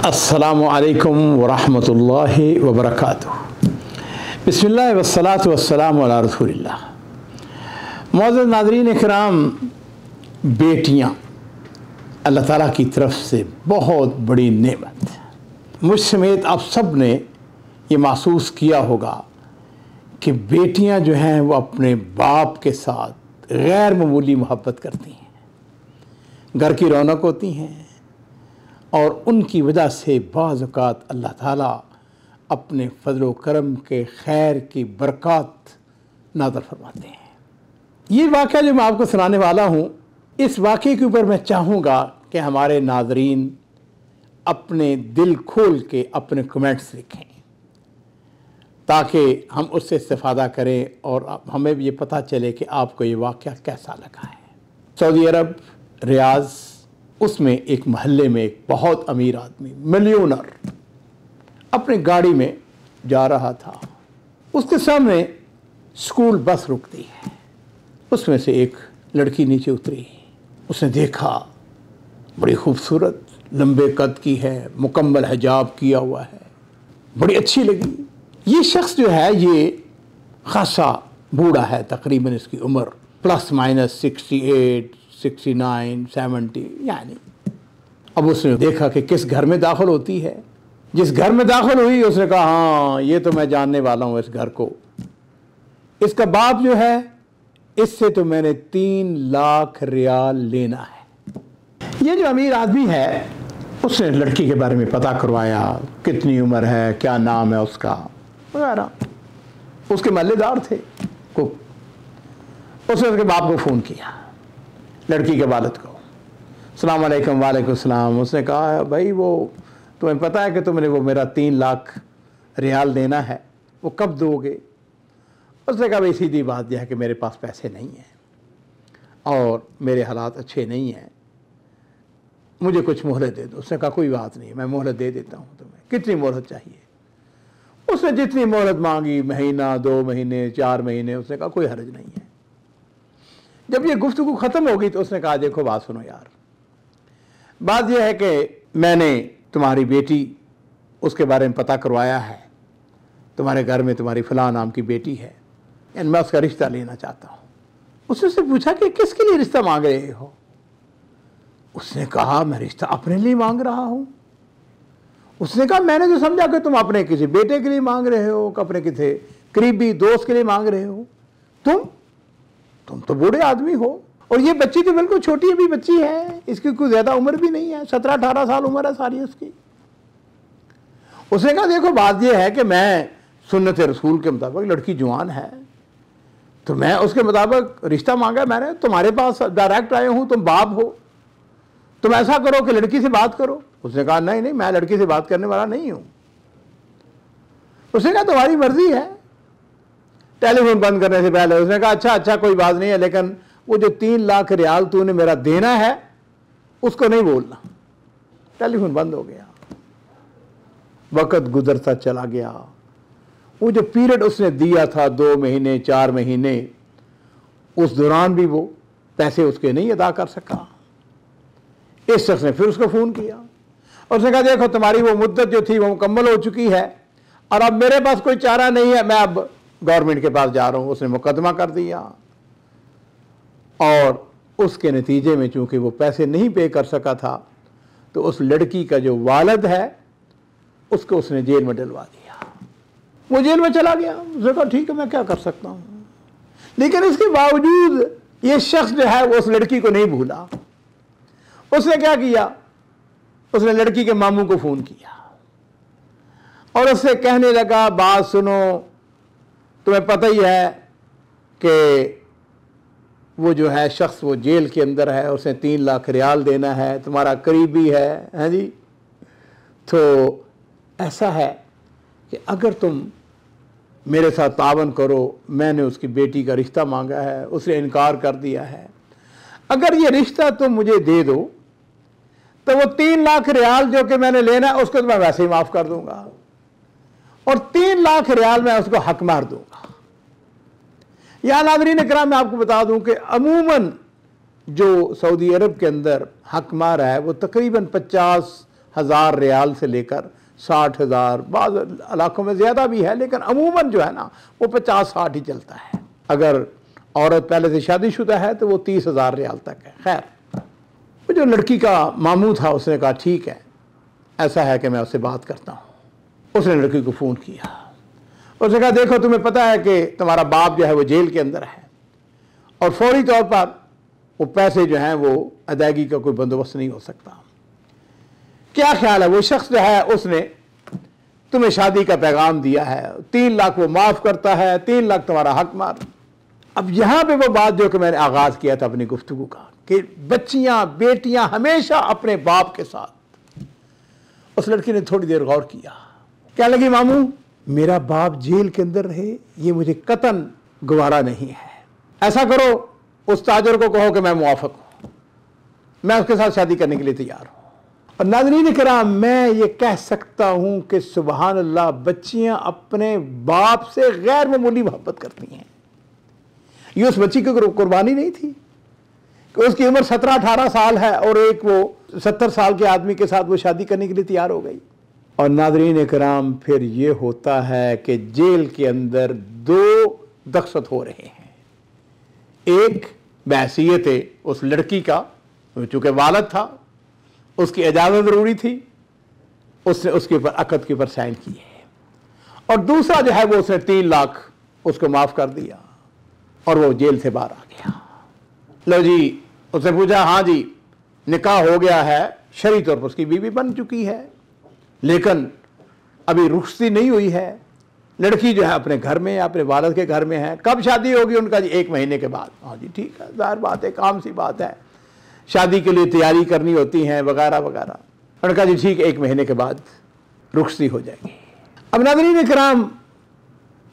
अस्सलामु अलैकुम वरहमतुल्लाहि वबरकातुहू। बिस्मिल्लाह वस्सलातु वस्सलामु अला रसूलिल्लाह। मुअज़्ज़ज़ नाज़रीन इकराम, बेटियाँ अल्लाह ताला की तरफ से बहुत बड़ी नेमत है। मुझ समेत आप सब ने ये महसूस किया होगा कि बेटियाँ जो हैं वो अपने बाप के साथ गैर मामूली मोहब्बत करती हैं, घर की रौनक होती हैं और उनकी वजह से बाज़ औक़ात अल्लाह ताला अपने फ़ज़ल व करम के खैर की बरक़ात नाज़िल फरमाते हैं। ये वाक़या जो मैं आपको सुनाने वाला हूँ, इस वाक़े के ऊपर मैं चाहूँगा कि हमारे नाज़रीन अपने दिल खोल के अपने कमेंट्स लिखें ताकि हम उससे इस्तिफ़ादा करें और हमें भी ये पता चले कि आपको ये वाक़या कैसा लगा है। सऊदी अरब रियाज़, उसमें एक महल्ले में एक बहुत अमीर आदमी, मिलियनर, अपने गाड़ी में जा रहा था। उसके सामने स्कूल बस रुकती है। उसमें से एक लड़की नीचे उतरी। उसने देखा बड़ी खूबसूरत, लंबे कद की है, मुकम्मल हिजाब किया हुआ है, बड़ी अच्छी लगी। ये शख्स जो है ये खासा बूढ़ा है, तकरीबन इसकी उम्र प्लस माइनस 68, 69, 70 यानी। अब उसने देखा कि किस घर में दाखिल होती है। जिस घर में दाखिल हुई उसने कहा, हाँ ये तो मैं जानने वाला हूँ इस घर को। इसका बाप जो है, इससे तो मैंने 3 लाख रियाल लेना है। ये जो अमीर आदमी है उसने लड़की के बारे में पता करवाया, कितनी उम्र है, क्या नाम है उसका वगैरह। उसके महल्लेदार थे को। उसने उसके बाप को फ़ोन किया, लड़की के वालिद को। अस्सलाम वालेकुम। वालेकुम सलाम। उसने कहा, भाई वो तुम्हें पता है कि तुमने वो मेरा 3 लाख रियाल देना है, वो कब दोगे? उसने कहा, भाई सीधी बात यह है कि मेरे पास पैसे नहीं हैं और मेरे हालात अच्छे नहीं हैं, मुझे कुछ मोहलत दे दो। उसने कहा, कोई बात नहीं, मैं मोहलत दे देता हूँ तुम्हें। कितनी मोहलत चाहिए? उसने जितनी मोहलत मांगी, महीना, 2 महीने, 4 महीने, उसने कहा कोई हर्ज नहीं है। जब ये गुफ्तगू ख़त्म हो गई तो उसने कहा, देखो बात सुनो यार, बात यह है कि मैंने तुम्हारी बेटी, उसके बारे में पता करवाया है, तुम्हारे घर में तुम्हारी फ़लाँ नाम की बेटी है, यानी मैं उसका रिश्ता लेना चाहता हूँ। उसने उससे पूछा कि किसके लिए रिश्ता मांग रहे हो? उसने कहा, मैं रिश्ता अपने लिए मांग रहा हूँ। उसने कहा, मैंने तो समझा कि तुम अपने किसी बेटे के लिए मांग रहे हो, अपने किसी करीबी दोस्त के लिए मांग रहे हो। तुम तो बूढ़े आदमी हो और ये बच्ची तो बिल्कुल छोटी अभी बच्ची है, इसकी कोई ज़्यादा उम्र भी नहीं है, 17-18 साल उम्र है सारी उसकी। उसने कहा, देखो बात यह है कि मैं सुन्नत रसूल के मुताबिक, लड़की जवान है तो मैं उसके मुताबिक रिश्ता मांगा मैंने, तुम्हारे पास डायरेक्ट आए हूँ, तुम बाप हो, तुम ऐसा करो कि लड़की से बात करो। उसने कहा, नहीं नहीं, मैं लड़की से बात करने वाला नहीं हूँ। उसने कहा, तुम्हारी मर्जी है। टेलीफोन बंद करने से पहले उसने कहा, अच्छा कोई बात नहीं है, लेकिन वो जो 3 लाख रियाल तूने मेरा देना है उसको नहीं बोलना। टेलीफोन बंद हो गया। वक्त गुजरता चला गया। वो जो पीरियड उसने दिया था 2 महीने, 4 महीने, उस दौरान भी वो पैसे उसके नहीं अदा कर सका। इस शख्स ने फिर उसको फ़ोन किया और उसने कहा, देखो तुम्हारी वो मुद्दत जो थी वो मुकम्मल हो चुकी है और अब मेरे पास कोई चारा नहीं है, मैं अब गवर्नमेंट के पास जा रहा हूँ। उसने मुकदमा कर दिया और उसके नतीजे में चूँकि वो पैसे नहीं पे कर सका था तो उस लड़की का जो वालिद है उसको उसने जेल में डलवा दिया। वो जेल में चला गया। उसने कहा, ठीक है, मैं क्या कर सकता हूँ। लेकिन इसके बावजूद ये शख्स जो है वो उस लड़की को नहीं भूला। उसने क्या किया, उसने लड़की के मामू को फ़ोन किया और उससे कहने लगा, बात सुनो, तुम्हें पता ही है कि वो जो है शख्स वो जेल के अंदर है, उसे 3 लाख रियाल देना है, तुम्हारा करीबी है जी। तो ऐसा है कि अगर तुम मेरे साथ तावन करो, मैंने उसकी बेटी का रिश्ता मांगा है, उसने इनकार कर दिया है, अगर ये रिश्ता तुम मुझे दे दो तो वो 3 लाख रियाल जो कि मैंने लेना है उसको तो मैं वैसे ही माफ़ कर दूंगा और 3 लाख रियाल मैं उसको हक मार दूंगा। या नाज़रीन इकराम, मैं आपको बता दूं कि अमूमन जो सऊदी अरब के अंदर हक मार है वो तकरीबन 50 1000 रियाल से लेकर 60,000, बाद इलाकों में ज़्यादा भी है, लेकिन अमूमन जो है ना वो 50-60 ही चलता है। अगर औरत पहले से शादीशुदा है तो वो 30,000 रियाल तक है। खैर, वो जो लड़की का मामू था उसने कहा ठीक है, ऐसा है कि मैं उससे बात करता हूँ। उसने लड़की को फ़ोन किया, उसने कहा देखो तुम्हें पता है कि तुम्हारा बाप जो है वो जेल के अंदर है और फौरी तौर पर वो पैसे जो हैं वो अदायगी का कोई बंदोबस्त नहीं हो सकता। क्या ख्याल है, वो शख्स जो है उसने तुम्हें शादी का पैगाम दिया है, 3 लाख वो माफ़ करता है, 3 लाख तुम्हारा हक मार। अब यहाँ पे वो बात जो कि मैंने आगाज़ किया था अपनी गुफ्तगू का कि बच्चियाँ बेटियाँ हमेशा अपने बाप के साथ। उस लड़की ने थोड़ी देर गौर किया, क्या लगी मामू मेरा बाप जेल के अंदर रहे ये मुझे कतन गवारा नहीं है। ऐसा करो उस ताजर को कहो कि मैं मुआफ़िक हूँ, मैं उसके साथ शादी करने के लिए तैयार हूँ। और नाज़रीन किराम, मैं ये कह सकता हूँ कि सुबहान अल्लाह, बच्चियाँ अपने बाप से गैर मामूली मोहब्बत करती हैं। ये उस बच्ची की कुर्बानी नहीं थी कि उसकी उम्र 17-18 साल है और एक वो 70 साल के आदमी के साथ वो शादी करने के लिए तैयार हो गई। और नाज़रीन किराम, फिर ये होता है कि जेल के अंदर 2 दख्सत हो रहे हैं। एक बहसीयत उस लड़की का, चूँकि वालिद था, उसकी इजाज़त ज़रूरी थी, उसने उसके ऊपर अक़द के ऊपर साइन किए। और दूसरा जो है वो उसने 3 लाख उसको माफ़ कर दिया और वो जेल से बाहर आ गया। लो जी, उसने पूछा हाँ जी निकाह हो गया है, शरई तौर पर उसकी बीवी बन चुकी है, लेकिन अभी रुखसती नहीं हुई है। लड़की जो है अपने घर में, अपने वालिद के घर में है। कब शादी होगी उनका जी? 1 महीने के बाद। हाँ जी ठीक है, ज़ाहिर बात है, काम सी बात है, शादी के लिए तैयारी करनी होती है वगैरह वगैरह। उनका जी ठीक है, 1 महीने के बाद रुखसती हो जाएगी। अब नाज़रीन किराम,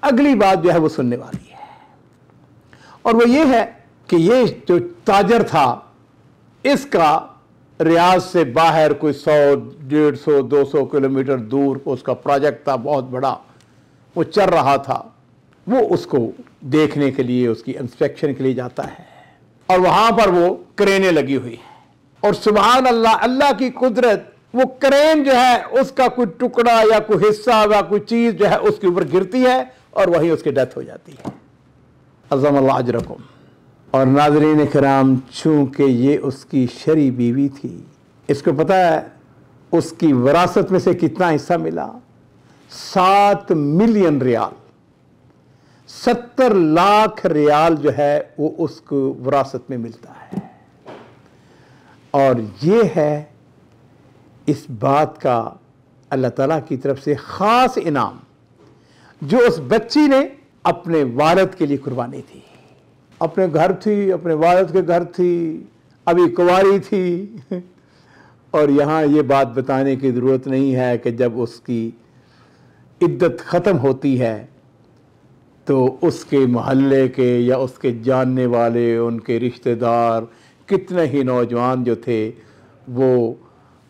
अगली बात जो है वो सुनने वाली है, और वो ये है कि ये जो ताजर था इसका रियाज से बाहर कोई 100, 150, 200 किलोमीटर दूर उसका प्रोजेक्ट था, बहुत बड़ा, वो चल रहा था। वो उसको देखने के लिए, उसकी इंस्पेक्शन के लिए जाता है और वहाँ पर वो क्रेनें लगी हुई है और सुभान अल्लाह, अल्लाह की कुदरत, वो क्रेन जो है उसका कोई टुकड़ा या कोई हिस्सा या कोई चीज़ जो है उसके ऊपर गिरती है और वहीं उसकी डेथ हो जाती है। अज़म अल्लाह अजरकुम। और नाज़रीन किराम, चूँकि ये उसकी शरी बीवी थी, इसको पता है उसकी विरासत में से कितना हिस्सा मिला? 7 मिलियन रियाल, 70 लाख रियाल जो है वो उसको विरासत में मिलता है। और ये है इस बात का अल्लाह ताला की तरफ से ख़ास इनाम जो उस बच्ची ने अपने वालिद के लिए कुर्बानी थी। अपने घर थी, अपने वालिद के घर थी, अभी कुंवारी थी। और यहाँ ये बात बताने की ज़रूरत नहीं है कि जब उसकी इद्दत ख़त्म होती है तो उसके महल्ले के या उसके जानने वाले, उनके रिश्तेदार, कितने ही नौजवान जो थे वो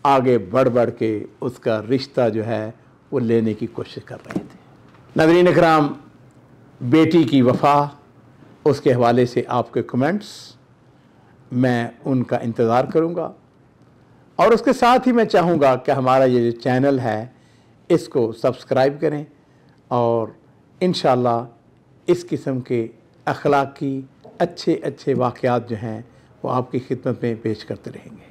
आगे बढ़ बढ़ के उसका रिश्ता जो है वो लेने की कोशिश कर रहे थे। नाज़रीन इकराम, बेटी की वफ़ा, उसके हवाले से आपके कमेंट्स, मैं उनका इंतज़ार करूँगा। और उसके साथ ही मैं चाहूँगा कि हमारा ये जो चैनल है इसको सब्सक्राइब करें और इंशाअल्लाह इस किस्म के अखलाकी अच्छे अच्छे वाक़यात जो हैं वो आपकी खिदमत में पेश करते रहेंगे।